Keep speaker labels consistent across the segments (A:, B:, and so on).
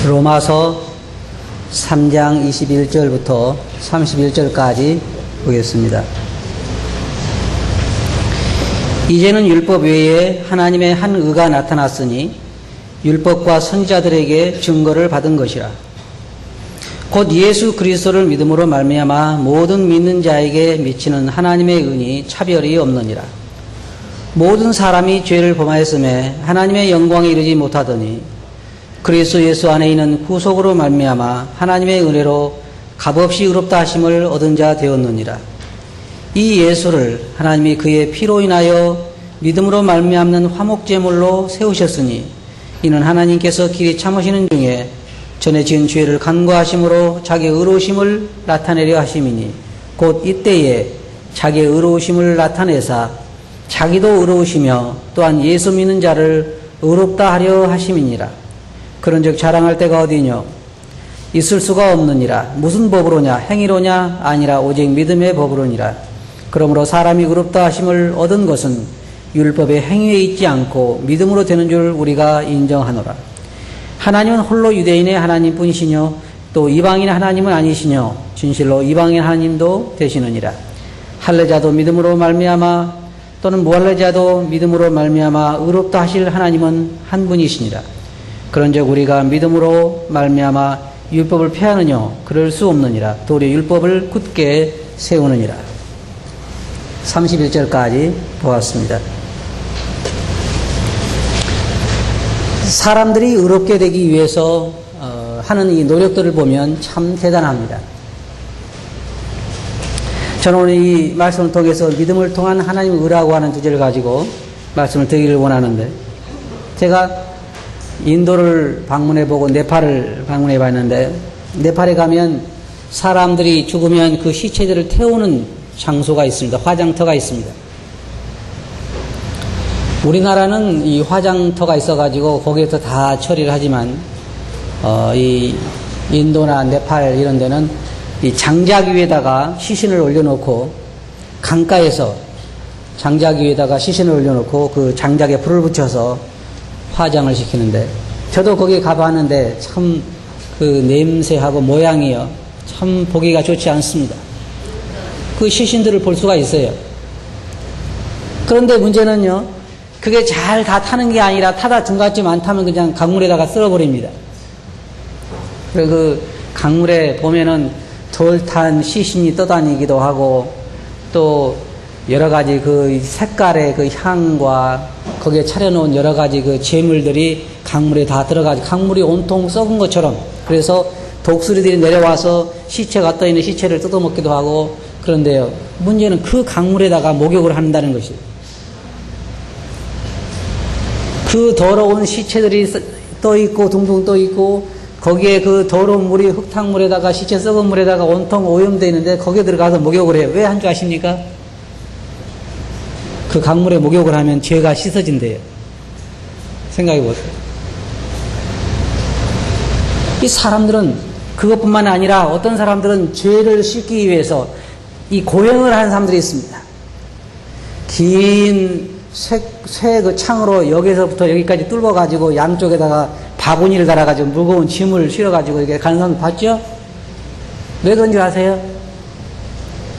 A: 로마서 3장 21절부터 31절까지 보겠습니다. 이제는 율법 외에 하나님의 한 의가 나타났으니 율법과 선지자들에게 증거를 받은 것이라. 곧 예수 그리스도를 믿음으로 말미암아 모든 믿는 자에게 미치는 하나님의 은이 차별이 없느니라. 모든 사람이 죄를 범하였음에 하나님의 영광에 이르지 못하더니 그리스도 예수 안에 있는 구속으로 말미암아 하나님의 은혜로 값없이 의롭다 하심을 얻은 자 되었느니라. 이 예수를 하나님이 그의 피로 인하여 믿음으로 말미암는 화목제물로 세우셨으니 이는 하나님께서 길이 참으시는 중에 전에 지은 죄를 간과하심으로 자기의 의로우심을 나타내려 하심이니 곧 이때에 자기의 의로우심을 나타내사 자기도 의로우시며 또한 예수 믿는 자를 의롭다 하려 하심이니라. 그런즉 자랑할 때가 어디뇨? 있을 수가 없느니라. 무슨 법으로냐? 행위로냐? 아니라 오직 믿음의 법으로니라. 그러므로 사람이 의롭다 하심을 얻은 것은 율법의 행위에 있지 않고 믿음으로 되는 줄 우리가 인정하노라. 하나님은 홀로 유대인의 하나님뿐이시뇨 또 이방인의 하나님은 아니시뇨 진실로 이방인 하나님도 되시느니라. 할례자도 믿음으로 말미암아 또는 무할례자도 믿음으로 말미암아 의롭다 하실 하나님은 한 분이시니라. 그런즉 우리가 믿음으로 말미암아 율법을 폐하느뇨? 그럴 수 없느니라. 도리어 율법을 굳게 세우느니라. 31절까지 보았습니다. 사람들이 의롭게 되기 위해서 하는 이 노력들을 보면 참 대단합니다. 저는 오늘 이 말씀을 통해서 믿음을 통한 하나님의 의라고 하는 주제를 가지고 말씀을 드리기를 원하는데, 제가 인도를 방문해보고 네팔을 방문해봤는데, 네팔에 가면 사람들이 죽으면 그 시체들을 태우는 장소가 있습니다. 화장터가 있습니다. 우리나라는 이 화장터가 있어가지고 거기에서 다 처리를 하지만, 이 인도나 네팔 이런 데는 이 장작 위에다가 시신을 올려놓고, 강가에서 장작 위에다가 시신을 올려놓고 그 장작에 불을 붙여서 화장을 시키는데, 저도 거기 가봤는데 참 그 냄새하고 모양이요, 참 보기가 좋지 않습니다. 그 시신들을 볼 수가 있어요. 그런데 문제는요, 그게 잘 다 타는 게 아니라 타다 중간쯤 안 타면 그냥 강물에다가 쓸어버립니다. 그리고 그 강물에 보면은 덜 탄 시신이 떠다니기도 하고, 또 여러 가지 그 색깔의 그 향과 거기에 차려놓은 여러 가지 그 재물들이 강물에 다 들어가서 강물이 온통 썩은 것처럼, 그래서 독수리들이 내려와서 시체가 떠있는 시체를 뜯어먹기도 하고 그런데요, 문제는 그 강물에다가 목욕을 한다는 것이에요. 그 더러운 시체들이 떠있고 둥둥 떠있고 거기에 그 더러운 물이 흙탕물에다가 시체 썩은 물에다가 온통 오염되어 있는데 거기에 들어가서 목욕을 해요. 왜 한 줄 아십니까? 그 강물에 목욕을 하면 죄가 씻어진대요. 생각해 보세요. 이 사람들은 그것뿐만 아니라 어떤 사람들은 죄를 씻기 위해서 이 고행을 하는 사람들이 있습니다. 긴 쇠 그 창으로 여기서부터 여기까지 뚫어가지고 양쪽에다가 바구니를 달아가지고 무거운 짐을 실어가지고 이렇게 가는 사람 봤죠? 왜 그런 줄 아세요?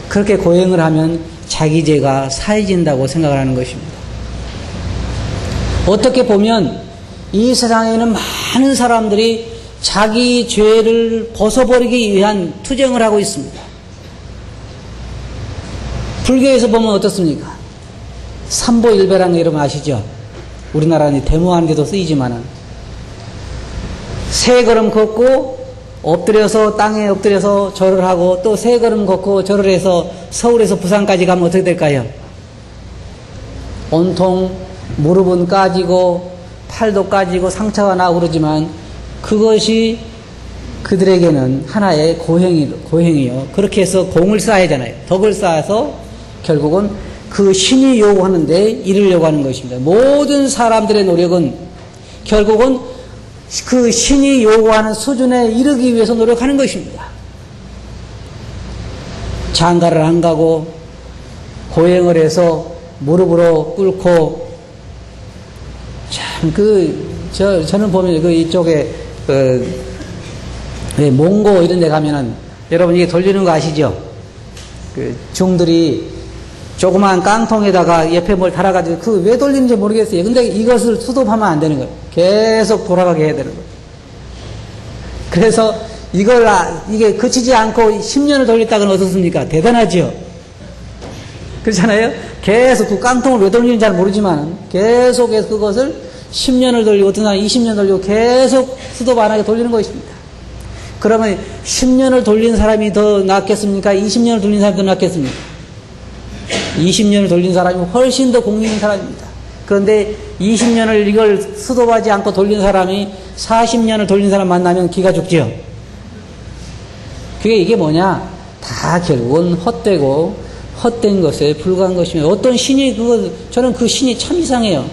A: 그렇게 고행을 하면 자기 죄가 사해진다고 생각을 하는 것입니다. 어떻게 보면 이 세상에는 많은 사람들이 자기 죄를 벗어버리기 위한 투쟁을 하고 있습니다. 불교에서 보면 어떻습니까? 삼보일배라는 거 여러분 아시죠? 우리나라는 데모하는 데도 쓰이지만은, 세 걸음 걷고 엎드려서 땅에 엎드려서 절을 하고 또 세 걸음 걷고 절을 해서 서울에서 부산까지 가면 어떻게 될까요? 온통 무릎은 까지고 팔도 까지고 상처가 나고 그러지만 그것이 그들에게는 하나의 고행이요. 그렇게 해서 공을 쌓아야 하잖아요. 덕을 쌓아서 결국은 그 신이 요구하는데 이르려고 하는 것입니다. 모든 사람들의 노력은 결국은 그 신이 요구하는 수준에 이르기 위해서 노력하는 것입니다. 장가를 안 가고 고행을 해서 무릎으로 꿇고, 참 저는 보면 이쪽에 왜 몽고 이런 데 가면은 여러분 이게 돌리는 거 아시죠? 그 중들이 조그만 깡통에다가 옆에 뭘 달아가지고 그 왜 돌리는지 모르겠어요. 근데 이것을 수도하면 안 되는 거예요. 계속 돌아가게 해야 되는 거예요. 그래서 이걸 이게 그치지 않고 10년을 돌렸다고는 어떻습니까? 대단하죠? 그렇잖아요? 계속 그 깡통을 왜 돌리는지 잘 모르지만 계속해서 그것을 10년을 돌리고 어떤 사람 20년 돌리고 계속 수도 안 하게 돌리는 것입니다. 그러면 10년을 돌린 사람이 더 낫겠습니까? 20년을 돌린 사람이 더 낫겠습니까? 20년을 돌린 사람이 훨씬 더 공이 있는 사람입니다. 그런데 20년을 이걸 수도하지 않고 돌린 사람이 40년을 돌린 사람 만나면 기가 죽죠. 그게 이게 뭐냐? 다 결국은 헛되고 헛된 것에 불과한 것이며 어떤 신이 저는 그 신이 참 이상해요.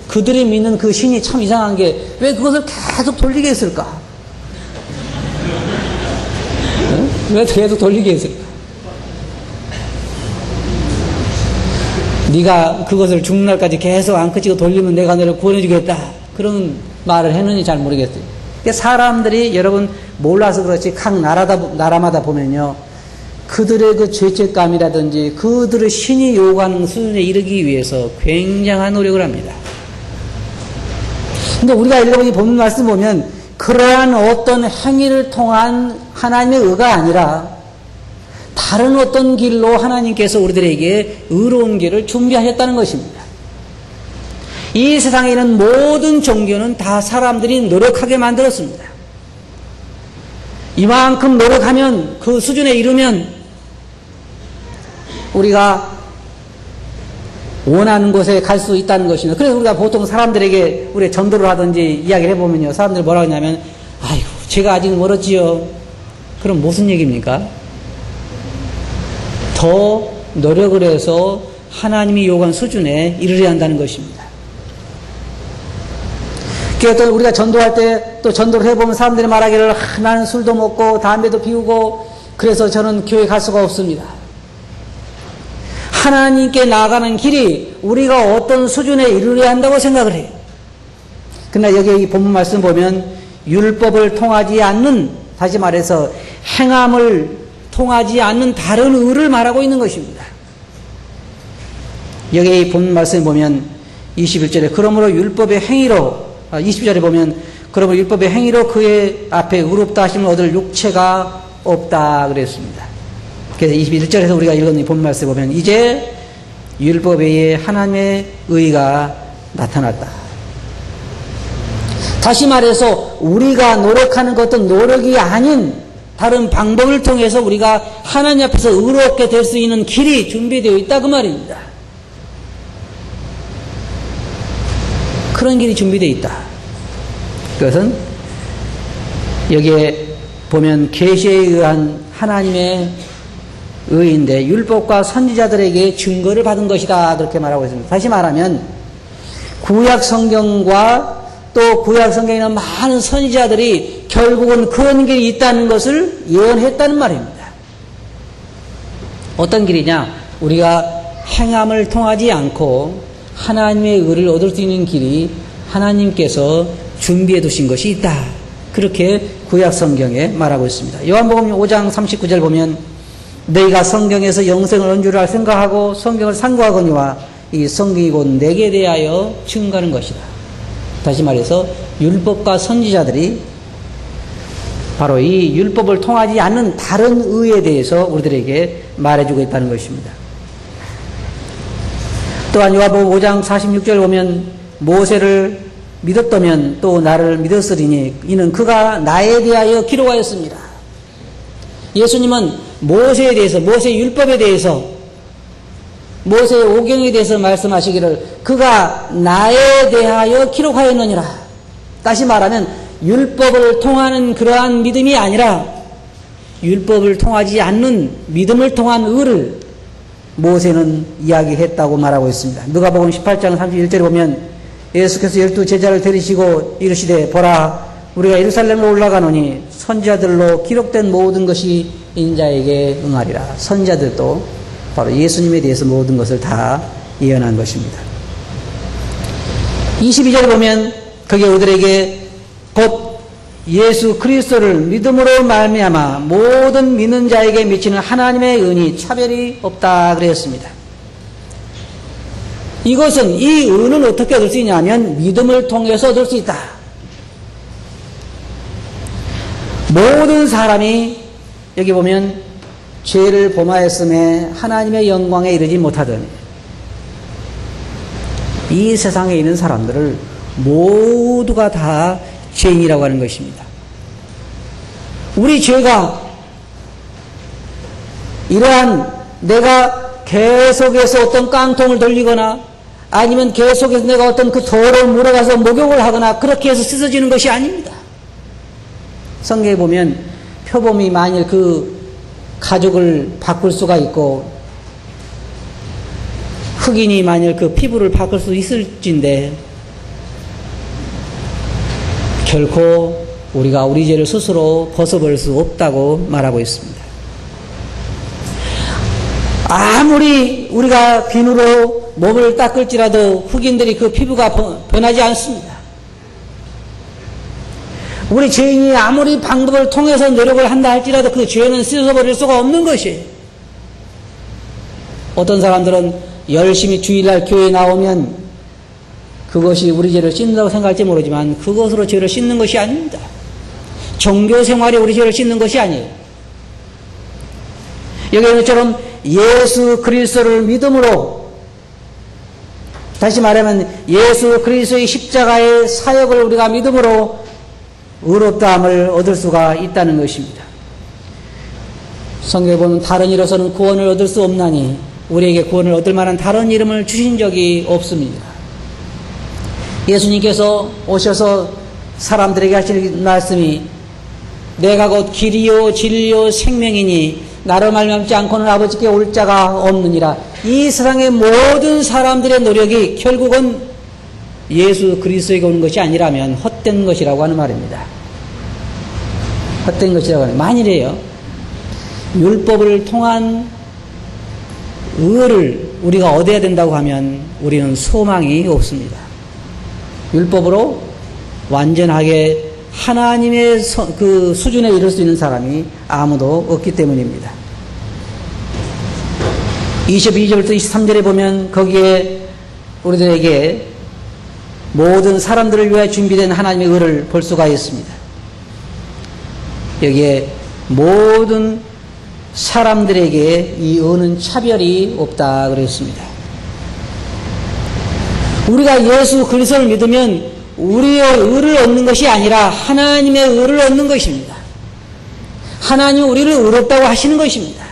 A: 그들이 믿는 그 신이 참 이상한 게 왜 그것을 계속 돌리게 했을까? 왜 계속 돌리게 했을까? 네가 그것을 죽는 날까지 계속 안 그치고 돌리면 내가 너를 구원해주겠다. 그런 말을 했는지 잘 모르겠어요. 사람들이 여러분 몰라서 그렇지 각 나라마다 보면요. 그들의 그 죄책감이라든지 그들의 신이 요구하는 수준에 이르기 위해서 굉장한 노력을 합니다. 근데 우리가 읽어보니 본문 말씀 보면 그러한 어떤 행위를 통한 하나님의 의가 아니라 다른 어떤 길로 하나님께서 우리들에게 의로운 길을 준비하셨다는 것입니다. 이 세상에 있는 모든 종교는 다 사람들이 노력하게 만들었습니다. 이만큼 노력하면 그 수준에 이르면 우리가 원하는 곳에 갈 수 있다는 것입니다. 그래서 우리가 보통 사람들에게 우리 전도를 하든지 이야기를 해보면요. 사람들이 뭐라고 하냐면 아이고 제가 아직 멀었지요. 그럼 무슨 얘기입니까? 더 노력을 해서 하나님이 요구한 수준에 이르러야 한다는 것입니다. 그래서 또 우리가 전도할 때 또 전도를 해보면 사람들이 말하기를 나는 술도 먹고 담배도 피우고 그래서 저는 교회 갈 수가 없습니다. 하나님께 나아가는 길이 우리가 어떤 수준에 이르러야 한다고 생각을 해요. 그러나 여기 이 본문 말씀 보면 율법을 통하지 않는, 다시 말해서 행함을 통하지 않는 다른 의를 말하고 있는 것입니다. 여기 이 본문 말씀에 보면 21절에 그러므로 율법의 행위로 20절에 보면 그러므로 율법의 행위로 그의 앞에 의롭다 하심을 얻을 육체가 없다 그랬습니다. 그래서 21절에서 우리가 읽은 이 본문 말씀에 보면 이제 율법 외에 하나님의 의가 나타났다. 다시 말해서 우리가 노력하는 것은 노력이 아닌 다른 방법을 통해서 우리가 하나님 앞에서 의롭게 될 수 있는 길이 준비되어 있다 그 말입니다. 그런 길이 준비되어 있다. 그것은 여기에 보면 계시에 의한 하나님의 의인데 율법과 선지자들에게 증거를 받은 것이다 그렇게 말하고 있습니다. 다시 말하면 구약 성경과 또 구약 성경에 있는 많은 선지자들이 결국은 그런 길이 있다는 것을 예언했다는 말입니다. 어떤 길이냐? 우리가 행함을 통하지 않고 하나님의 의를 얻을 수 있는 길이 하나님께서 준비해 두신 것이 있다. 그렇게 구약 성경에 말하고 있습니다. 요한복음 5장 39절 보면 너희가 성경에서 영생을 얻는 줄 생각하고 성경을 상고하거니와 이 성경이 곧 내게 대하여 증거하는 것이다. 다시 말해서 율법과 선지자들이 바로 이 율법을 통하지 않는 다른 의에 대해서 우리들에게 말해주고 있다는 것입니다. 또한 요한복음 5장 46절 보면 모세를 믿었다면 또 나를 믿었으리니 이는 그가 나에 대하여 기록하였습니다. 예수님은 모세에 대해서, 모세의 율법에 대해서, 모세의 오경에 대해서 말씀하시기를 그가 나에 대하여 기록하였느니라. 다시 말하면 율법을 통하는 그러한 믿음이 아니라 율법을 통하지 않는 믿음을 통한 의를 모세는 이야기했다고 말하고 있습니다. 누가복음 18장 31절에 보면 예수께서 12 제자를 데리시고 이르시되 보라 우리가 예루살렘으로 올라가노니 선지자들로 기록된 모든 것이 인자에게 응하리라. 선지자들도 바로 예수님에 대해서 모든 것을 다 예언한 것입니다. 22절에 보면 그게 우리들에게 곧 예수 그리스도를 믿음으로 말미암아 모든 믿는 자에게 미치는 하나님의 은이 차별이 없다 그랬습니다. 이것은 이 은은 어떻게 얻을 수 있냐면 믿음을 통해서 얻을 수 있다. 모든 사람이 여기 보면 죄를 범하였음에 하나님의 영광에 이르지 못하더니 이 세상에 있는 사람들을 모두가 다 죄인이라고 하는 것입니다. 우리 죄가 이러한 내가 계속해서 어떤 깡통을 돌리거나 아니면 계속해서 내가 어떤 그 더러운 물에 가서 목욕을 하거나 그렇게 해서 씻어지는 것이 아닙니다. 성경에 보면 표범이 만일 그 가죽을 바꿀 수가 있고 흑인이 만일 그 피부를 바꿀 수 있을진데 결코 우리가 우리 죄를 스스로 벗어버릴 수 없다고 말하고 있습니다. 아무리 우리가 비누로 몸을 닦을지라도 흑인들이 그 피부가 변하지 않습니다. 우리 죄인이 아무리 방법을 통해서 노력을 한다 할지라도 그 죄는 씻어버릴 수가 없는 것이에요. 어떤 사람들은 열심히 주일날 교회에 나오면 그것이 우리 죄를 씻는다고 생각할지 모르지만 그것으로 죄를 씻는 것이 아닙니다. 종교 생활이 우리 죄를 씻는 것이 아니에요. 여기처럼 예수 그리스도를 믿음으로, 다시 말하면 예수 그리스도의 십자가의 사역을 우리가 믿음으로 의롭다함을 얻을 수가 있다는 것입니다. 성경에 보면 다른 이로서는 구원을 얻을 수 없나니 우리에게 구원을 얻을 만한 다른 이름을 주신 적이 없습니다. 예수님께서 오셔서 사람들에게 하시는 말씀이 내가 곧 길이요 진리요 생명이니 나로 말미암지 않고는 아버지께 올 자가 없느니라. 이 세상의 모든 사람들의 노력이 결국은 예수 그리스도에게 오는 것이 아니라면 헛된 것이라고 하는 말입니다. 헛된 것이라고 하는, 만일에요 율법을 통한 의를 우리가 얻어야 된다고 하면 우리는 소망이 없습니다. 율법으로 완전하게 하나님의 그 수준에 이를 수 있는 사람이 아무도 없기 때문입니다. 22절부터 23절에 보면 거기에 우리들에게 모든 사람들을 위해 준비된 하나님의 의를 볼 수가 있습니다. 여기에 모든 사람들에게 이 의는 차별이 없다 그랬습니다. 우리가 예수 그리스도를 믿으면 우리의 의를 얻는 것이 아니라 하나님의 의를 얻는 것입니다. 하나님은 우리를 의롭다고 하시는 것입니다.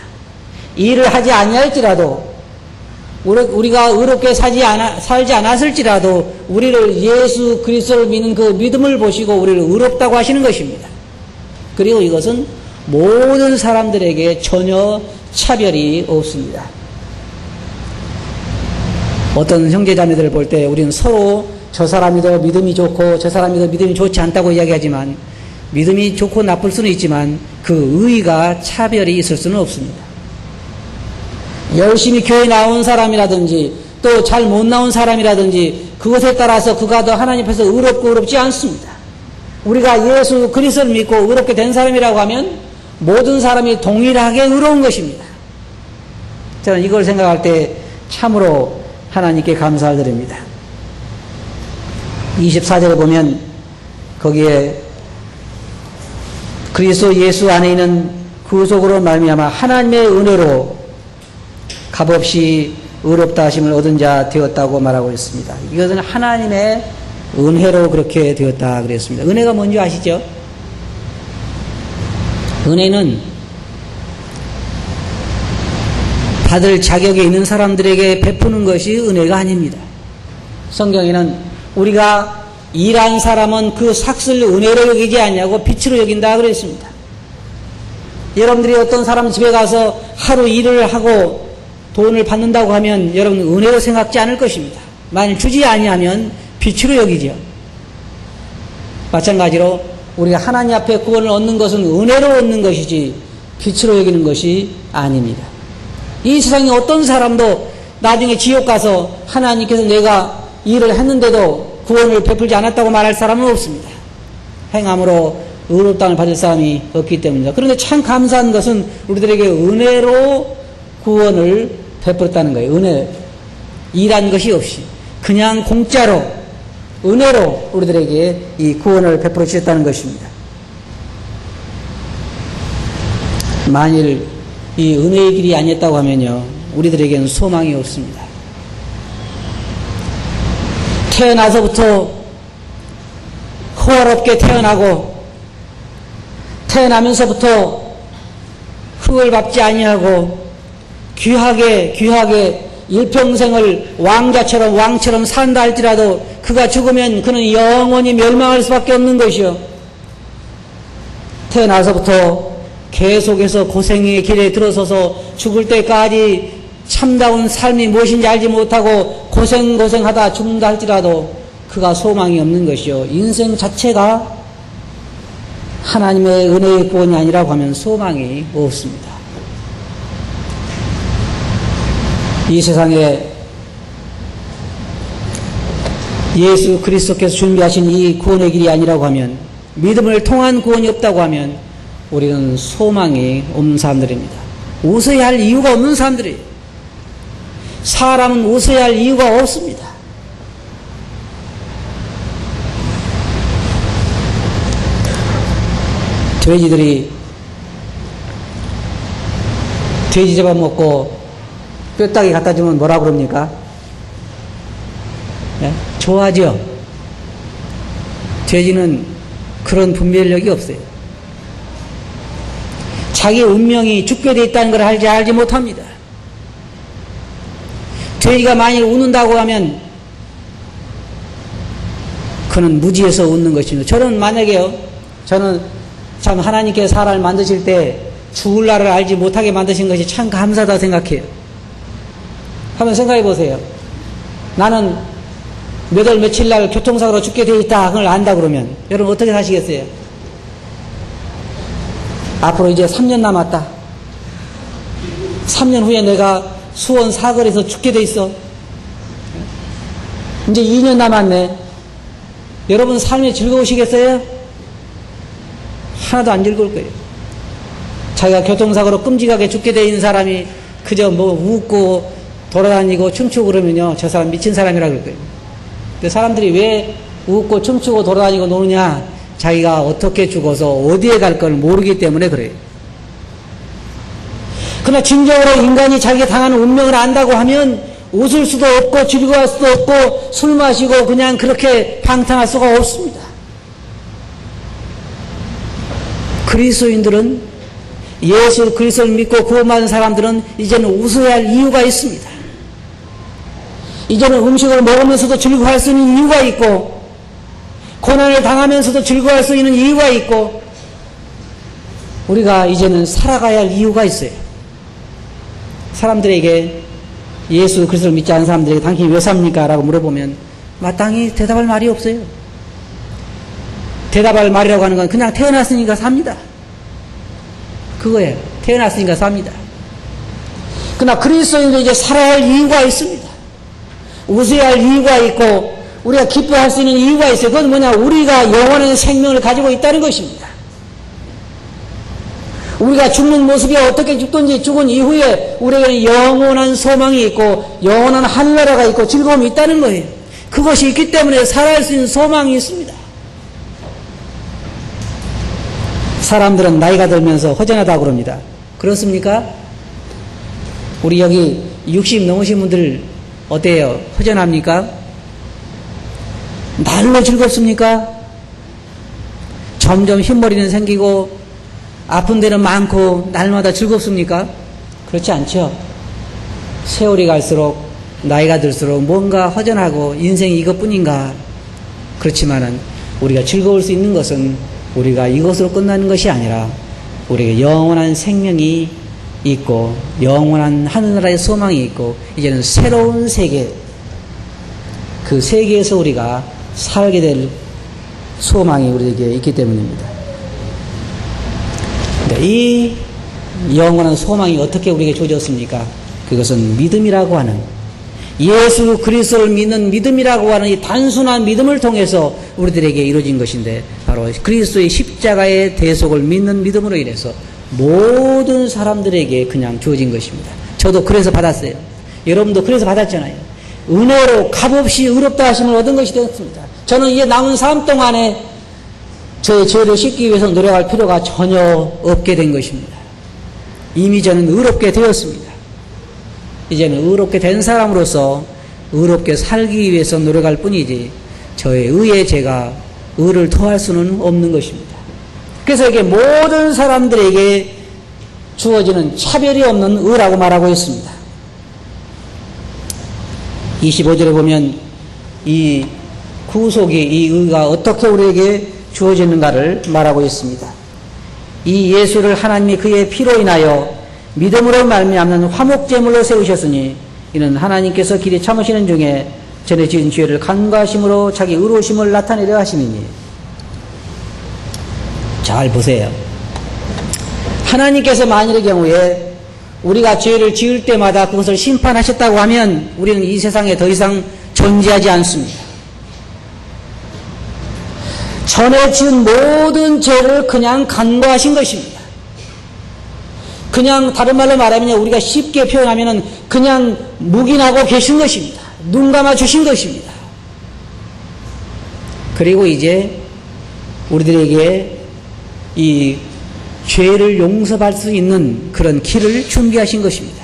A: 일을 하지 아니할지라도 우리가 의롭게 살지 않았을지라도 우리를 예수 그리스도를 믿는 그 믿음을 보시고 우리를 의롭다고 하시는 것입니다. 그리고 이것은 모든 사람들에게 전혀 차별이 없습니다. 어떤 형제자매들을 볼 때 우리는 서로 저 사람이 더 믿음이 좋고 저 사람이 더 믿음이 좋지 않다고 이야기하지만 믿음이 좋고 나쁠 수는 있지만 그 의의가 차별이 있을 수는 없습니다. 열심히 교회 나온 사람이라든지 또 잘 못 나온 사람이라든지 그것에 따라서 그가 더 하나님 앞에서 의롭고 의롭지 않습니다. 우리가 예수 그리스도를 믿고 의롭게 된 사람이라고 하면 모든 사람이 동일하게 의로운 것입니다. 저는 이걸 생각할 때 참으로 하나님께 감사를 드립니다. 24절에 보면 거기에 그리스도 예수 안에 있는 구속으로 말미암아 하나님의 은혜로 값없이 의롭다 하심을 얻은 자 되었다고 말하고 있습니다. 이것은 하나님의 은혜로 그렇게 되었다 그랬습니다. 은혜가 뭔지 아시죠? 은혜는 받을 자격에 있는 사람들에게 베푸는 것이 은혜가 아닙니다. 성경에는 우리가 일한 사람은 그 삭슬 은혜로 여기지 않냐고 빛으로 여긴다 그랬습니다. 여러분들이 어떤 사람 집에 가서 하루 일을 하고 돈을 받는다고 하면 여러분 은혜로 생각지 않을 것입니다. 만일 주지 아니하면 빛으로 여기죠. 마찬가지로 우리가 하나님 앞에 구원을 얻는 것은 은혜로 얻는 것이지 빛으로 여기는 것이 아닙니다. 이 세상에 어떤 사람도 나중에 지옥 가서 하나님께서 내가 일을 했는데도 구원을 베풀지 않았다고 말할 사람은 없습니다. 행함으로 의롭다함을 받을 사람이 없기 때문이다. 그런데 참 감사한 것은 우리들에게 은혜로 구원을 베풀었다는 거예요. 은혜. 일한 것이 없이 그냥 공짜로 은혜로 우리들에게 이 구원을 베풀어 주셨다는 것입니다. 만일 이 은혜의 길이 아니었다고 하면요, 우리들에게는 소망이 없습니다. 태어나서부터 호화롭게 태어나고 태어나면서부터 흙을 밟지 아니하고 귀하게 일평생을 왕처럼 산다 할지라도 그가 죽으면 그는 영원히 멸망할 수밖에 없는 것이요. 태어나서부터 계속해서 고생의 길에 들어서서 죽을 때까지 참다운 삶이 무엇인지 알지 못하고 고생하다 죽는다 할지라도 그가 소망이 없는 것이요. 인생 자체가 하나님의 은혜의 구원이 아니라고 하면 소망이 없습니다. 이 세상에 예수 그리스도께서 준비하신 이 구원의 길이 아니라고 하면, 믿음을 통한 구원이 없다고 하면 우리는 소망이 없는 사람들입니다. 웃어야 할 이유가 없는 사람들이에요. 사람은 웃어야 할 이유가 없습니다. 돼지들이 돼지 잡아먹고 뼈다귀 갖다 주면 뭐라 그럽니까? 네? 좋아하죠? 돼지는 그런 분별력이 없어요. 자기 운명이 죽게 돼 있다는 걸 알지 못합니다. 돼지가 만일 웃는다고 하면 그는 무지해서 웃는 것입니다. 저는 만약에요, 저는 참 하나님께서 사람을 만드실 때 죽을 날을 알지 못하게 만드신 것이 참 감사하다고 생각해요. 한번 생각해 보세요. 나는 몇 월 며칠 날 교통사고로 죽게 돼 있다, 그걸 안다 그러면 여러분 어떻게 사시겠어요? 앞으로 이제 3년 남았다. 3년 후에 내가 수원 사거리에서 죽게 돼 있어. 이제 2년 남았네. 여러분 삶이 즐거우시겠어요? 하나도 안 즐거울 거예요. 자기가 교통사고로 끔찍하게 죽게 돼 있는 사람이 그저 뭐 웃고 돌아다니고 춤추고 그러면요, 저 사람 미친 사람이라 그럴 거예요. 근데 사람들이 왜 웃고 춤추고 돌아다니고 노느냐? 자기가 어떻게 죽어서 어디에 갈 걸 모르기 때문에 그래요. 그러나 진정으로 인간이 자기가 당하는 운명을 안다고 하면 웃을 수도 없고 즐거워할 수도 없고 술 마시고 그냥 그렇게 방탕할 수가 없습니다. 그리스도인들은, 예수 그리스도를 믿고 구원받은 사람들은 이제는 웃어야 할 이유가 있습니다. 이제는 음식을 먹으면서도 즐거워할 수 있는 이유가 있고, 고난을 당하면서도 즐거워할 수 있는 이유가 있고, 우리가 이제는 살아가야 할 이유가 있어요. 사람들에게, 예수 그리스도를 믿지 않은 사람들에게 당신이 왜 삽니까? 라고 물어보면 마땅히 대답할 말이 없어요. 대답할 말이라고 하는 건 그냥 태어났으니까 삽니다. 그거예요. 태어났으니까 삽니다. 그러나 그리스도인도 이제 살아야 할 이유가 있습니다. 웃어야 할 이유가 있고 우리가 기뻐할 수 있는 이유가 있어요. 그건 뭐냐? 우리가 영원한 생명을 가지고 있다는 것입니다. 우리가 죽는 모습이 어떻게 죽든지 죽은 이후에 우리에게는 영원한 소망이 있고 영원한 하늘나라가 있고 즐거움이 있다는 거예요. 그것이 있기 때문에 살아갈 수 있는 소망이 있습니다. 사람들은 나이가 들면서 허전하다고 그럽니다. 그렇습니까? 우리 여기 60 넘으신 분들 어때요? 허전합니까? 날로 즐겁습니까? 점점 흰머리는 생기고 아픈 데는 많고 날마다 즐겁습니까? 그렇지 않죠. 세월이 갈수록 나이가 들수록 뭔가 허전하고 인생이 이것뿐인가. 그렇지만은 우리가 즐거울 수 있는 것은 우리가 이것으로 끝나는 것이 아니라 우리에게 영원한 생명이 있고 영원한 하늘나라의 소망이 있고 이제는 새로운 세계, 그 세계에서 우리가 살게 될 소망이 우리에게 있기 때문입니다. 이 영원한 소망이 어떻게 우리에게 주어졌습니까? 그것은 믿음이라고 하는, 예수 그리스도를 믿는 믿음이라고 하는 이 단순한 믿음을 통해서 우리들에게 이루어진 것인데 바로 그리스도의 십자가의 대속을 믿는 믿음으로 인해서 모든 사람들에게 그냥 주어진 것입니다. 저도 그래서 받았어요. 여러분도 그래서 받았잖아요. 은혜로 값없이 의롭다 하심을 얻은 것이 되었습니다. 저는 이제 남은 삶 동안에 저의 죄를 씻기 위해서 노력할 필요가 전혀 없게 된 것입니다. 이미 저는 의롭게 되었습니다. 이제는 의롭게 된 사람으로서 의롭게 살기 위해서 노력할 뿐이지 저의 의에 제가 의를 토할 수는 없는 것입니다. 그래서 이게 모든 사람들에게 주어지는 차별이 없는 의라고 말하고 있습니다. 25절에 보면 이 구속이 이 의가 어떻게 우리에게 주어지는가를 말하고 있습니다. 이 예수를 하나님이 그의 피로 인하여 믿음으로 말미암는 화목제물로 세우셨으니 이는 하나님께서 길이 참으시는 중에 전에 지은 죄를 간과하심으로 자기 의로우심을 나타내려 하심이니. 잘 보세요. 하나님께서 만일의 경우에 우리가 죄를 지을 때마다 그것을 심판하셨다고 하면 우리는 이 세상에 더 이상 존재하지 않습니다. 전에 지은 모든 죄를 그냥 간과하신 것입니다. 그냥 다른 말로 말하면 우리가 쉽게 표현하면 그냥 묵인하고 계신 것입니다. 눈 감아 주신 것입니다. 그리고 이제 우리들에게 이 죄를 용서받을 수 있는 그런 길을 준비하신 것입니다.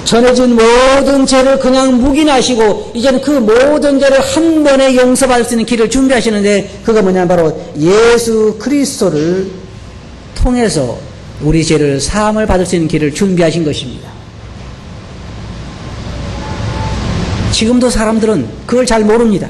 A: 전에 지은 모든 죄를 그냥 묵인하시고 이제는 그 모든 죄를 한 번에 용서받을 수 있는 길을 준비하시는데 그거 뭐냐면 바로 예수 그리스도를 통해서 우리 죄를 사함을 받을 수 있는 길을 준비하신 것입니다. 지금도 사람들은 그걸 잘 모릅니다.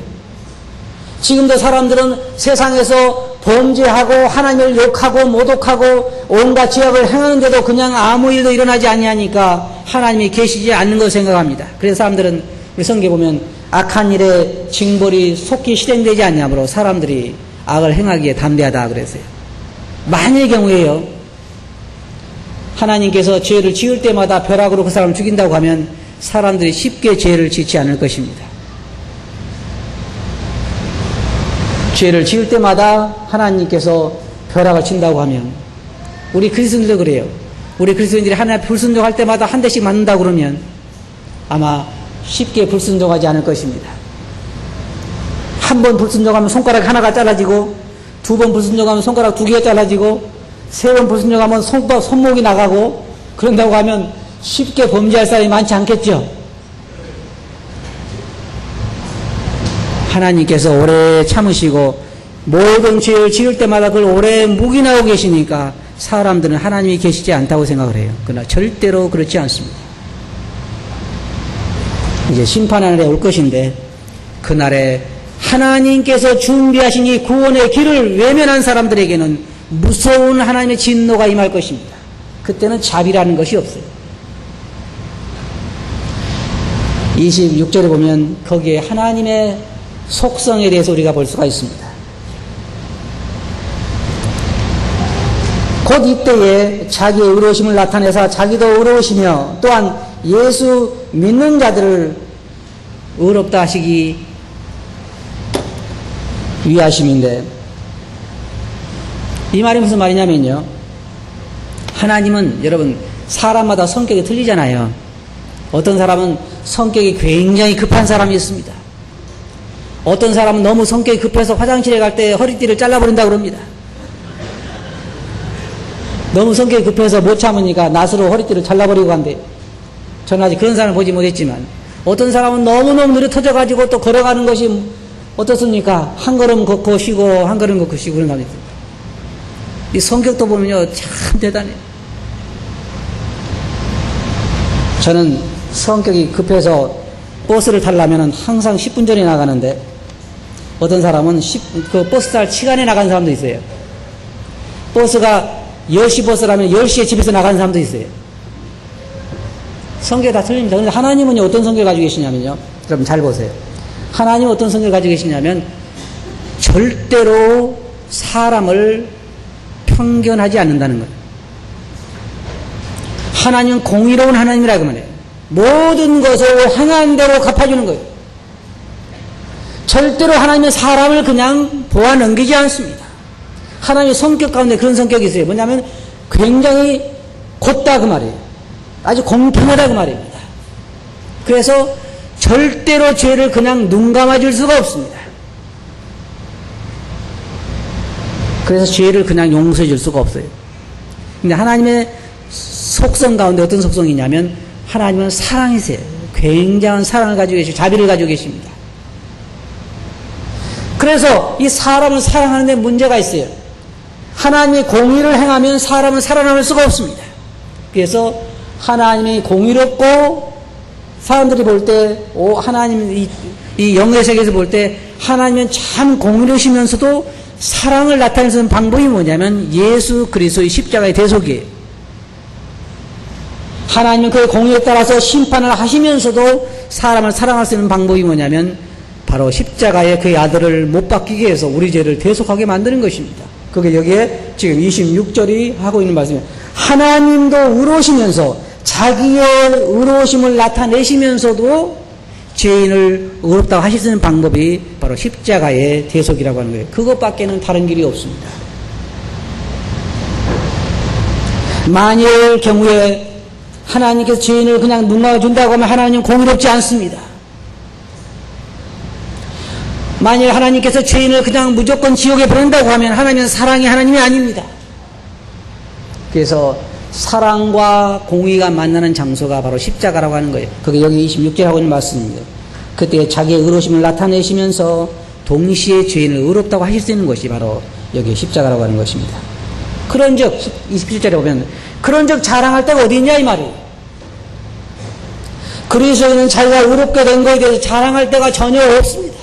A: 지금도 사람들은 세상에서 범죄하고 하나님을 욕하고 모독하고 온갖 죄악을 행하는데도 그냥 아무 일도 일어나지 아니하니까 하나님이 계시지 않는 것을 생각합니다. 그래서 사람들은 우리 성경에 보면 악한 일에 징벌이 속히 실행되지 않냐므로 사람들이 악을 행하기에 담대하다 그랬어요. 만일 경우에요. 하나님께서 죄를 지을 때마다 벼락으로 그 사람을 죽인다고 하면 사람들이 쉽게 죄를 짓지 않을 것입니다. 죄를 지을 때마다 하나님께서 벼락을 친다고 하면 우리 그리스도인들도 그래요. 우리 그리스도인들이 하나님 불순종할 때마다 한 대씩 맞는다고 그러면 아마 쉽게 불순종하지 않을 것입니다. 한 번 불순종하면 손가락 하나가 잘라지고 두 번 불순종하면 손가락 두 개가 잘라지고 세 번 불순종하면 손목이 나가고 그런다고 하면 쉽게 범죄할 사람이 많지 않겠죠. 하나님께서 오래 참으시고 모든 죄를 지을 때마다 그걸 오래 묵인하고 계시니까 사람들은 하나님이 계시지 않다고 생각을 해요. 그러나 절대로 그렇지 않습니다. 이제 심판의 날에 올 것인데 그날에 하나님께서 준비하신 이 구원의 길을 외면한 사람들에게는 무서운 하나님의 진노가 임할 것입니다. 그때는 자비라는 것이 없어요. 26절에 보면 거기에 하나님의 속성에 대해서 우리가 볼 수가 있습니다. 곧 이때에 자기의 의로우심을 나타내사 자기도 의로우시며 또한 예수 믿는 자들을 의롭다 하시기 위하심인데 이 말이 무슨 말이냐면요. 하나님은 여러분 사람마다 성격이 틀리잖아요. 어떤 사람은 성격이 굉장히 급한 사람이 있습니다. 어떤 사람은 너무 성격이 급해서 화장실에 갈 때 허리띠를 잘라버린다고 그럽니다. 너무 성격이 급해서 못 참으니까 낫으로 허리띠를 잘라버리고 간대요. 저는 아직 그런 사람을 보지 못했지만 어떤 사람은 너무너무 느려 터져가지고 또 걸어가는 것이 어떻습니까? 한 걸음 걷고 쉬고 한 걸음 걷고 쉬고 그런 사람이 있습니다. 이 성격도 보면요 참 대단해요. 저는 성격이 급해서 버스를 타려면 항상 10분 전에 나가는데 어떤 사람은 그 버스 탈 시간에 나가는 사람도 있어요. 버스가 10시 버스라면 10시에 집에서 나가는 사람도 있어요. 성격이 다 틀립니다. 그런데 하나님은 어떤 성격을 가지고 계시냐면요. 여러분 잘 보세요. 하나님은 어떤 성격을 가지고 계시냐면 절대로 사람을 편견하지 않는다는 거예요. 하나님은 공의로운 하나님이라고 말해요. 모든 것을 행한 대로 갚아주는 거예요. 절대로 하나님은 사람을 그냥 보아 넘기지 않습니다. 하나님의 성격 가운데 그런 성격이 있어요. 뭐냐면 굉장히 곧다 그 말이에요. 아주 공평하다 그 말입니다. 그래서 절대로 죄를 그냥 눈 감아줄 수가 없습니다. 그래서 죄를 그냥 용서해 줄 수가 없어요. 근데 하나님의 속성 가운데 어떤 속성이 있냐면 하나님은 사랑이세요. 굉장한 사랑을 가지고 계시고 자비를 가지고 계십니다. 그래서 이 사람을 사랑하는 데 문제가 있어요. 하나님의 공의를 행하면 사람은 살아남을 수가 없습니다. 그래서 하나님이 공의롭고 사람들이 볼 때 하나님 이 영의 세계에서 볼 때 하나님은 참 공의로우시면서도 사랑을 나타내는 방법이 뭐냐면 예수 그리스도의 십자가의 대속이에요. 하나님은 그의 공의에 따라서 심판을 하시면서도 사람을 사랑할 수 있는 방법이 뭐냐면 바로 십자가에 그의 아들을 못 박히게 해서 우리 죄를 대속하게 만드는 것입니다. 그게 여기에 지금 26절이 하고 있는 말씀이에요. 하나님도 의로우시면서 자기의 의로우심을 나타내시면서도 죄인을 의롭다고 하실 수 있는 방법이 바로 십자가의 대속이라고 하는 거예요. 그것밖에는 다른 길이 없습니다. 만일 경우에 하나님께서 죄인을 그냥 눈 감아준다고 하면 하나님은 공의롭지 않습니다. 만일 하나님께서 죄인을 그냥 무조건 지옥에 보낸다고 하면 하나님은 사랑이 하나님이 아닙니다. 그래서 사랑과 공의가 만나는 장소가 바로 십자가라고 하는 거예요. 그게 여기 26절에 하고 있는 말씀입니다. 그때 자기의 의로우심을 나타내시면서 동시에 죄인을 의롭다고 하실 수 있는 것이 바로 여기 십자가라고 하는 것입니다. 그런즉 27절에 보면 그런즉 자랑할 데가 어디 있냐 이 말이에요. 그리스도인은 자기가 의롭게 된 것에 대해서 자랑할 데가 전혀 없습니다.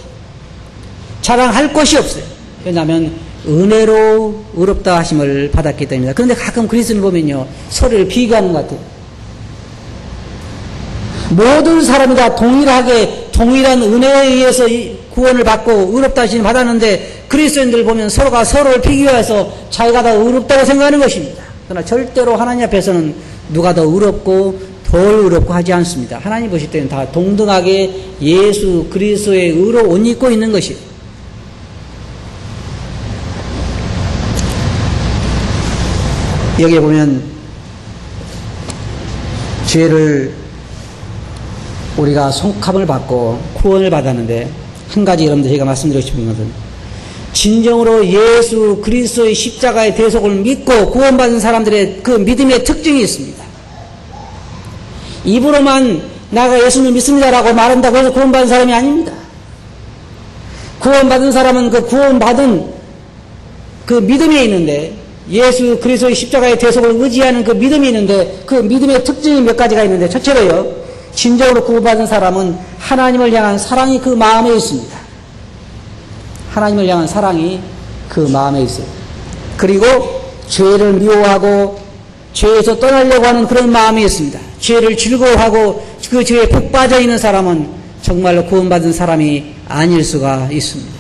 A: 자랑할 것이 없어요. 왜냐하면 은혜로 의롭다 하심을 받았기 때문입니다. 그런데 가끔 그리스도인을 보면요 서로를 비교하는 것 같아요. 모든 사람이 다 동일한 은혜에 의해서 구원을 받고 의롭다 하심을 받았는데 그리스도인들 보면 서로가 서로를 비교해서 자기가 더 의롭다고 생각하는 것입니다. 그러나 절대로 하나님 앞에서는 누가 더 의롭고 덜 의롭고 하지 않습니다. 하나님 보실 때는 다 동등하게 예수 그리스도의 의로 옷 입고 있는 것이에요. 여기에 보면 죄를 우리가 속함을 받고 구원을 받았는데 한 가지 여러분들 제가 말씀드리고 싶은 것은 진정으로 예수 그리스도의 십자가의 대속을 믿고 구원받은 사람들의 그 믿음의 특징이 있습니다. 입으로만 나가 예수님을 믿습니다라고 말한다고 해서 구원받은 사람이 아닙니다. 구원받은 사람은 그 구원받은 그 믿음이 있는데 예수 그리스도의 십자가의 대속을 의지하는 그 믿음이 있는데 그 믿음의 특징이 몇 가지가 있는데 첫째로요 진정으로 구원받은 사람은 하나님을 향한 사랑이 그 마음에 있습니다. 하나님을 향한 사랑이 그 마음에 있어요. 그리고 죄를 미워하고 죄에서 떠나려고 하는 그런 마음이 있습니다. 죄를 즐거워하고 그 죄에 푹 빠져 있는 사람은 정말로 구원받은 사람이 아닐 수가 있습니다.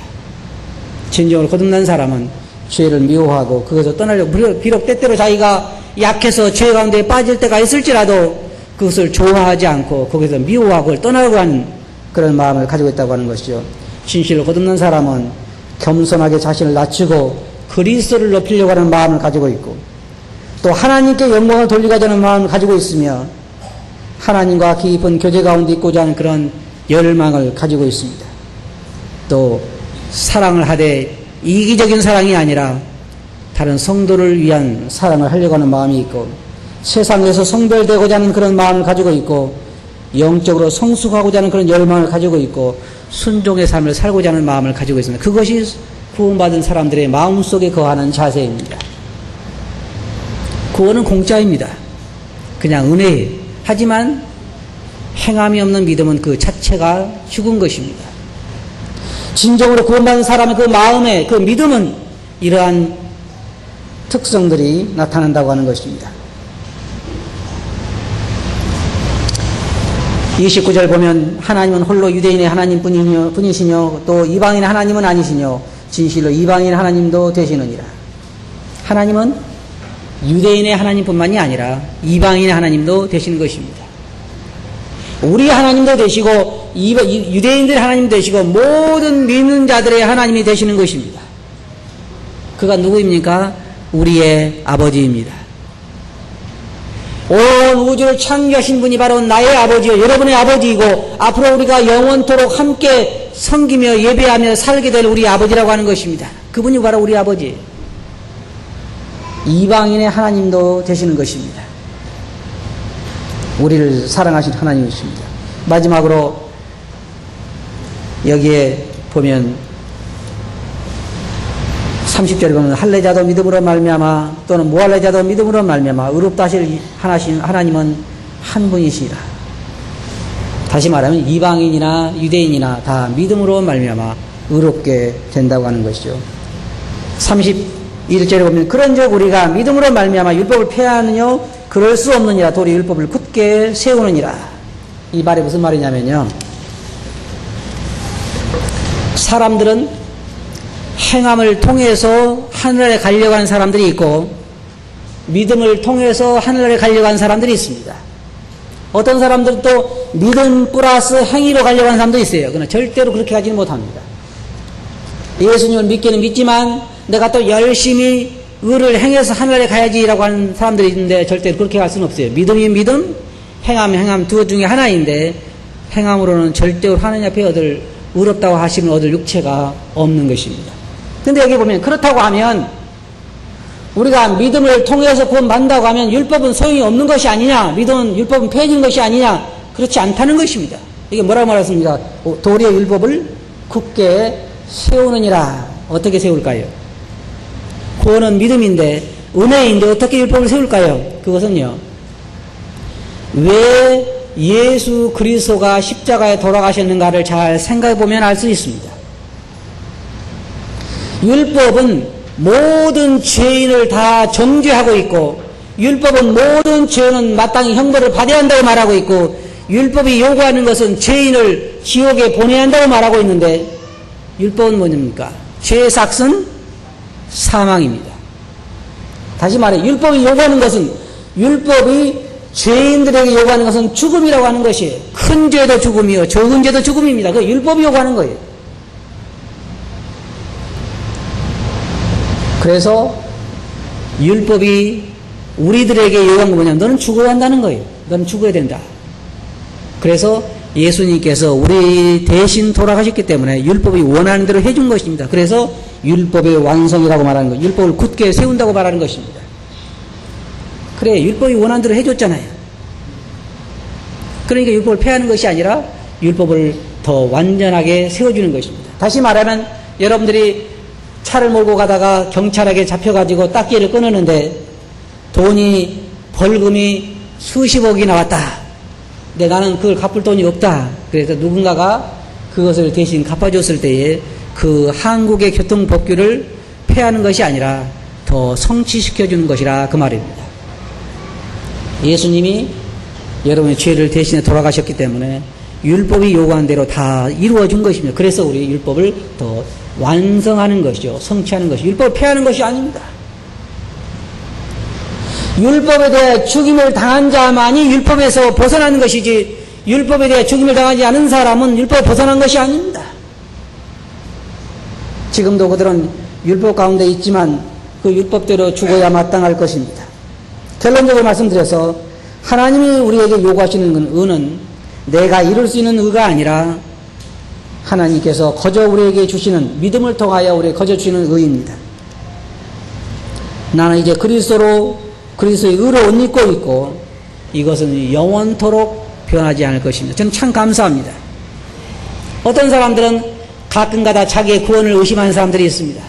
A: 진정으로 거듭난 사람은 죄를 미워하고 그것을 떠나려고 비록 때때로 자기가 약해서 죄 가운데 빠질 때가 있을지라도 그것을 좋아하지 않고 거기서 미워하고 떠나려고 하는 그런 마음을 가지고 있다고 하는 것이죠. 진실로 거듭난 사람은 겸손하게 자신을 낮추고 그리스도를 높이려고 하는 마음을 가지고 있고 또 하나님께 영광을 돌리고자 하는 마음을 가지고 있으며 하나님과 깊은 교제 가운데 있고자 하는 그런 열망을 가지고 있습니다. 또 사랑을 하되 이기적인 사랑이 아니라 다른 성도를 위한 사랑을 하려고 하는 마음이 있고 세상에서 성별되고자 하는 그런 마음을 가지고 있고 영적으로 성숙하고자 하는 그런 열망을 가지고 있고 순종의 삶을 살고자 하는 마음을 가지고 있습니다. 그것이 구원받은 사람들의 마음속에 거하는 자세입니다. 구원은 공짜입니다. 그냥 은혜예요. 하지만 행함이 없는 믿음은 그 자체가 죽은 것입니다. 진정으로 구원받은 사람의 그 마음의 그 믿음은 이러한 특성들이 나타난다고 하는 것입니다. 29절 보면 하나님은 홀로 유대인의 하나님 뿐이시뇨 또 이방인의 하나님은 아니시뇨 진실로 이방인의 하나님도 되시느니라. 하나님은 유대인의 하나님뿐만이 아니라 이방인의 하나님도 되시는 것입니다. 우리 하나님도 되시고 유대인들의 하나님도 되시고 모든 믿는 자들의 하나님이 되시는 것입니다. 그가 누구입니까? 우리의 아버지입니다. 온 우주를 창조하신 분이 바로 나의 아버지요 여러분의 아버지이고 앞으로 우리가 영원토록 함께 섬기며 예배하며 살게 될 우리 아버지라고 하는 것입니다. 그분이 바로 우리 아버지, 이방인의 하나님도 되시는 것입니다. 우리를 사랑하신 하나님이십니다. 마지막으로 여기에 보면 30절에 보면 할례자도 믿음으로 말미암아 또는 무할례자도 믿음으로 말미암아 의롭다 하실 하나님은 한 분이시라. 다시 말하면 이방인이나 유대인이나 다 믿음으로 말미암아 의롭게 된다고 하는 것이죠. 31절에 보면 그런즉 우리가 믿음으로 말미암아 율법을 폐하느뇨 그럴 수 없느니라 도리 율법을 굳게 세우느니라. 이 말이 무슨 말이냐면요, 사람들은 행함을 통해서 하늘에 가려고 하는 사람들이 있고 믿음을 통해서 하늘에 가려고 하는 사람들이 있습니다. 어떤 사람들은 또 믿음 플러스 행위로 가려고 하는 사람도 있어요. 그러나 절대로 그렇게 가지는 못합니다. 예수님을 믿기는 믿지만 내가 또 열심히 의를 행해서 하늘에 가야지라고 하는 사람들이 있는데 절대로 그렇게 갈 수는 없어요. 믿음이 믿음, 행함 두 중에 하나인데 행함으로는 절대로 하나님 앞에 얻을 의롭다고 하시면 얻을 육체가 없는 것입니다. 근데 여기 보면 그렇다고 하면 우리가 믿음을 통해서 구원받는다고 하면 율법은 소용이 없는 것이 아니냐, 믿음은 율법은 폐해진 것이 아니냐, 그렇지 않다는 것입니다. 이게 뭐라고 말했습니까? 도리어 율법을 굳게 세우느니라. 어떻게 세울까요? 구원은 믿음인데 은혜인데 어떻게 율법을 세울까요? 그것은요, 왜 예수 그리스도가 십자가에 돌아가셨는가를 잘 생각해 보면 알 수 있습니다. 율법은 모든 죄인을 다 정죄하고 있고 율법은 모든 죄는 마땅히 형벌을 받아야 한다고 말하고 있고 율법이 요구하는 것은 죄인을 지옥에 보내야 한다고 말하고 있는데 율법은 뭐입니까? 죄의 삭은 사망입니다. 다시 말해 율법이 요구하는 것은 율법이 죄인들에게 요구하는 것은 죽음이라고 하는 것이에요. 큰 죄도 죽음이요 적은 죄도 죽음입니다. 그 율법이 요구하는 거예요. 그래서 율법이 우리들에게 요구한 건 뭐냐면 너는 죽어야 한다는 거예요. 너는 죽어야 된다. 그래서 예수님께서 우리 대신 돌아가셨기 때문에 율법이 원하는 대로 해준 것입니다. 그래서 율법의 완성이라고 말하는 거예요. 율법을 굳게 세운다고 말하는 것입니다. 그래, 율법이 원하는 대로 해줬잖아요. 그러니까 율법을 폐하는 것이 아니라 율법을 더 완전하게 세워주는 것입니다. 다시 말하면 여러분들이 차를 몰고 가다가 경찰에게 잡혀가지고 딱지를 끊었는데 돈이 벌금이 수십억이 나왔다. 근데 나는 그걸 갚을 돈이 없다. 그래서 누군가가 그것을 대신 갚아줬을 때에 그 한국의 교통법규를 폐하는 것이 아니라 더 성취시켜주는 것이라 그 말입니다. 예수님이 여러분의 죄를 대신해 돌아가셨기 때문에 율법이 요구한 대로 다 이루어준 것입니다. 그래서 우리 율법을 더 완성하는 것이죠. 성취하는 것이 율법을 폐하는 것이 아닙니다. 율법에 대해 죽임을 당한 자만이 율법에서 벗어나는 것이지 율법에 대해 죽임을 당하지 않은 사람은 율법에 벗어난 것이 아닙니다. 지금도 그들은 율법 가운데 있지만 그 율법대로 죽어야 마땅할 것입니다. 결론적으로 말씀드려서 하나님이 우리에게 요구하시는 의는 내가 이룰 수 있는 의가 아니라 하나님께서 거저 우리에게 주시는 믿음을 통하여 우리에게 거저 주시는 의입니다. 나는 이제 그리스도의 의로 옷 입고 있고 이것은 영원토록 변하지 않을 것입니다. 저는 참 감사합니다. 어떤 사람들은 가끔가다 자기의 구원을 의심하는 사람들이 있습니다.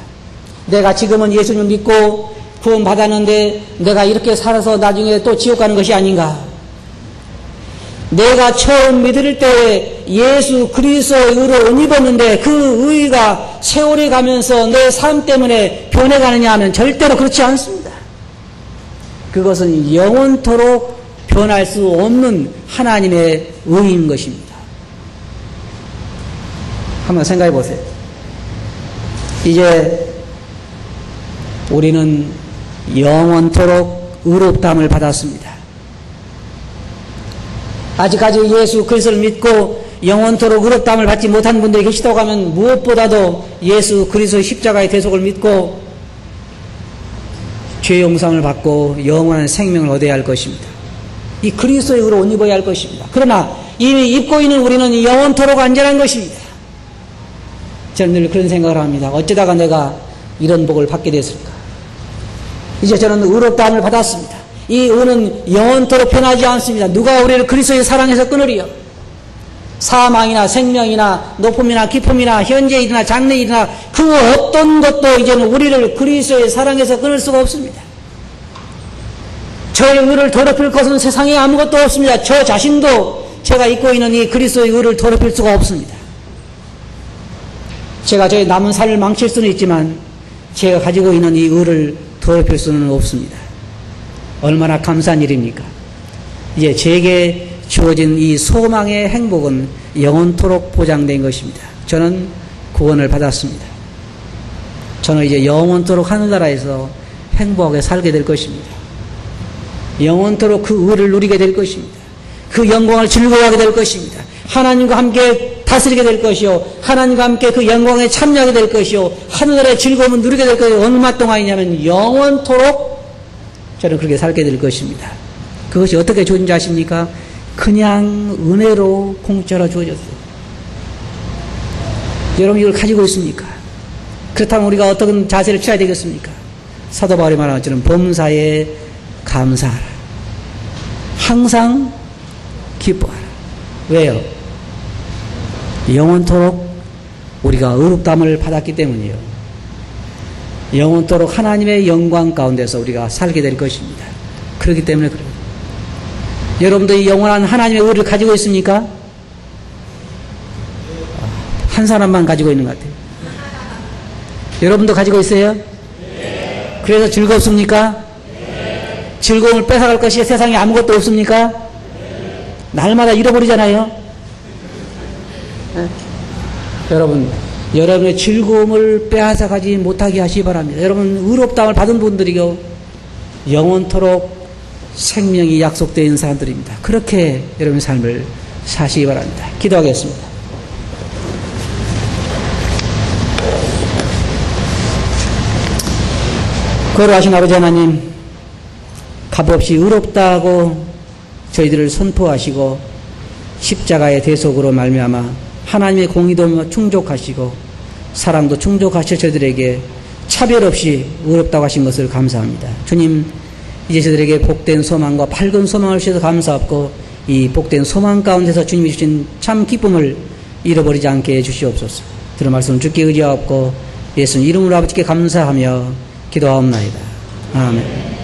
A: 내가 지금은 예수님을 믿고 구원 받았는데 내가 이렇게 살아서 나중에 또 지옥 가는 것이 아닌가? 내가 처음 믿을 때 예수 그리스도의 의로 옷 입었는데 그 의가 세월이 가면서 내 삶 때문에 변해가느냐 하면 절대로 그렇지 않습니다. 그것은 영원토록 변할 수 없는 하나님의 의인 것입니다. 한번 생각해 보세요. 이제 우리는 영원토록 의롭다함을 받았습니다. 아직까지 예수 그리스도를 믿고 영원토록 의롭다함을 받지 못한 분들이 계시다고 하면 무엇보다도 예수 그리스도의 십자가의 대속을 믿고 죄 용서함을 받고 영원한 생명을 얻어야 할 것입니다. 이 그리스도의 의로 옷 입어야 할 것입니다. 그러나 이미 입고 있는 우리는 영원토록 안전한 것입니다. 저는 늘 그런 생각을 합니다. 어쩌다가 내가 이런 복을 받게 됐을까? 이제 저는 의롭다함을 받았습니다. 이 의는 영원토록 변하지 않습니다. 누가 우리를 그리스도의 사랑에서 끊으리요? 사망이나 생명이나 높음이나 깊음이나 현재 일이나 장래 일이나 그 어떤 것도 이제는 우리를 그리스도의 사랑에서 끊을 수가 없습니다. 저의 의를 더럽힐 것은 세상에 아무것도 없습니다. 저 자신도 제가 입고 있는 이 그리스도의 의를 더럽힐 수가 없습니다. 제가 저의 남은 삶을 망칠 수는 있지만 제가 가지고 있는 이 의를 더럽힐 수는 없습니다. 얼마나 감사한 일입니까? 이제 제게 주어진 이 소망의 행복은 영원토록 보장된 것입니다. 저는 구원을 받았습니다. 저는 이제 영원토록 하늘나라에서 행복하게 살게 될 것입니다. 영원토록 그 의를 누리게 될 것입니다. 그 영광을 즐거워하게 될 것입니다. 하나님과 함께 다스리게 될 것이요, 하나님과 함께 그 영광에 참여하게 될 것이요, 하늘나라의 즐거움을 누리게 될 것이요. 얼마 동안이냐면 영원토록 저는 그렇게 살게 될 것입니다. 그것이 어떻게 주어진지 아십니까? 그냥 은혜로 공짜로 주어졌어요. 여러분 이걸 가지고 있습니까? 그렇다면 우리가 어떤 자세를 취해야 되겠습니까? 사도 바울이 말하는 것처럼 범사에 감사하라. 항상 기뻐하라. 왜요? 영원토록 우리가 의롭다함을 받았기 때문이에요. 영원토록 하나님의 영광 가운데서 우리가 살게 될 것입니다. 그렇기 때문에 그래요. 여러분도 이 영원한 하나님의 의를 가지고 있습니까? 한 사람만 가지고 있는 것 같아요. 여러분도 가지고 있어요? 네. 그래서 즐겁습니까? 네. 즐거움을 뺏어갈 것이 세상에 아무것도 없습니까? 네. 날마다 잃어버리잖아요. 네. 여러분, 여러분의 즐거움을 빼앗아가지 못하게 하시기 바랍니다. 여러분, 의롭다함을 받은 분들이요, 영원토록 생명이 약속되어 있는 사람들입니다. 그렇게 여러분의 삶을 사시기 바랍니다. 기도하겠습니다. 거룩하신 아버지 하나님, 값없이 의롭다고 저희들을 선포하시고 십자가의 대속으로 말미암아 하나님의 공의도 충족하시고 사랑도 충족하셔 저희들에게 차별 없이 의롭다고 하신 것을 감사합니다. 주님, 이제 저희들에게 복된 소망과 밝은 소망을 주셔서 감사하고 이 복된 소망 가운데서 주님이 주신 참 기쁨을 잃어버리지 않게 해주시옵소서. 들은 말씀을 주께 의지하옵고 예수님 이름으로 아버지께 감사하며 기도하옵나이다. 아멘.